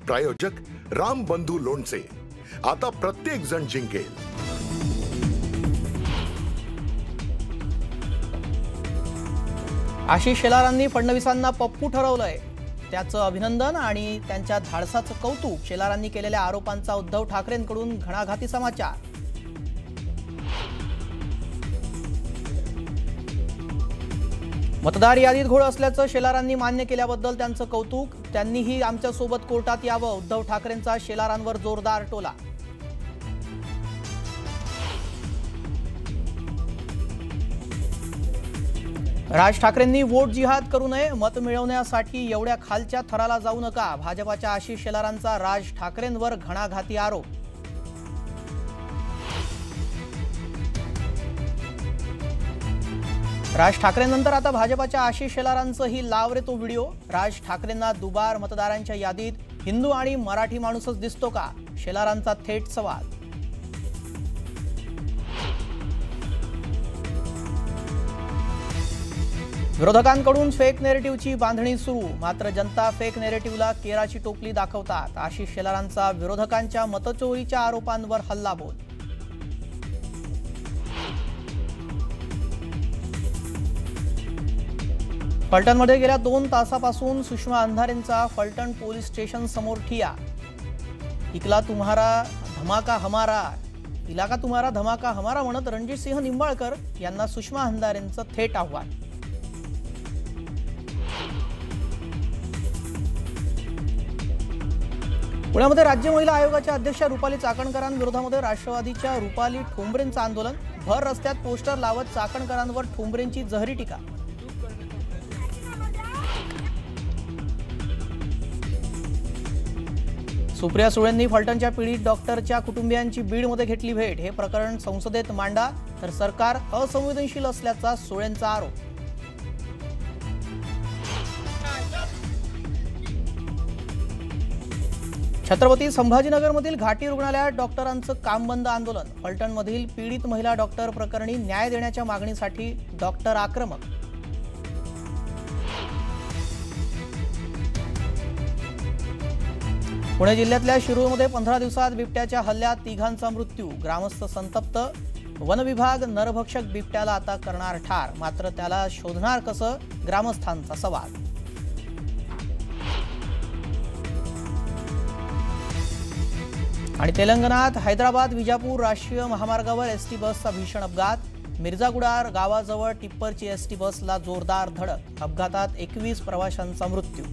प्रायोजक राम बंधू लोणचे। आता प्रत्येक जण जिंकेल। आशिष शेलारांनी फडणवीसांना पप्पू ठरवलंय, त्याचं अभिनंदन आणि त्यांच्या धाडसाचं कौतुक। शेलारांनी केलेल्या आरोपांचा उद्धव ठाकरेंकडून घणाघाती समाचार। मतदार यादीत घोळ असल्याचं शेलारांनी मान्य केल्याबद्दल त्यांचं कौतुक। त्यांनीही आमच्या सोबत कोर्टात यावं, उद्धव ठाकरेंचा शेलारांवर जोरदार टोला। राज ठाकरेंनी वोट जिहाद करू नये, मत मिळवण्यासाठी एवढ्या खालच्या थराला जाऊ नका। भाजपाच्या आशिष शेलारांचा राज ठाकरेंवर घणाघाती आरोप। राज ठाकरेंनंतर आता भाजपाच्या आशिष शेलारांचंही लाव रे तो व्हिडिओ। राज ठाकरेंना दुबार मतदारांच्या यादीत हिंदू आणि मराठी माणूसच दिसतो का? शेलारांचा थेट सवाल। विरोधकांकडून फेक नेरेटिव्हची बांधणी सुरू, मात्र जनता फेक नेरेटिव्हला केराची टोपली दाखवतात। आशिष शेलारांचा विरोधकांच्या मतचोरीच्या आरोपांवर हल्लाबोल। फलटणमध्ये गेल्या 2 तासापासून सुषमा अंधारेंचा फलटण पोलीस स्टेशन समोर ठिया। इकला तुम्हारा धमाका हमारा, इलाका तुम्हारा धमाका हमारा म्हणत रणजित सिंह निंबाळकर यांना सुषमा अंधारेंचं थेट आव्हान। पुण्यामध्ये राज्य महिला आयोगाच्या अध्यक्षा रुपाली चाकणकरांविरोधामध्ये राष्ट्रवादीच्या रुपाली ठोंबरेंचं आंदोलन। भर रस्त्यात पोस्टर लावत चाकणकरांवर ठोंबरेंची जहरी टीका। सुप्रिया सुळेंनी फलटणच्या पीडित डॉक्टरच्या कुटुंबियांची बीडमध्ये घेतली भेट। हे प्रकरण संसदेत मांडा, तर सरकार असंवेदनशील असल्याचा सुळेंचा आरोप। छत्रपती संभाजीनगरमधील घाटी रुग्णालयात डॉक्टरांचं काम बंद आंदोलन। फलटणमधील पीडित महिला डॉक्टर प्रकरणी न्याय देण्याच्या मागणीसाठी डॉक्टर आक्रमक। पुणे जिल्ह्यातल्या शिरूरमध्ये 15 दिवसात बिबट्याच्या हल्ल्यात 3घांचा मृत्यू। ग्रामस्थ संतप्त। वन विभाग नरभक्षक बिबट्याला आता करणार ठार, मात्र त्याला शोधणार कसं? ग्रामस्थांचा सवाल। आणि तेलंगणात हैदराबाद विजापूर राष्ट्रीय महामार्गावर एसटी बसचा भीषण अपघात। मिर्जागुडार गावाजवळ टिप्परची एसटी बसला जोरदार धडक। अपघातात 21 प्रवाशांचा मृत्यू।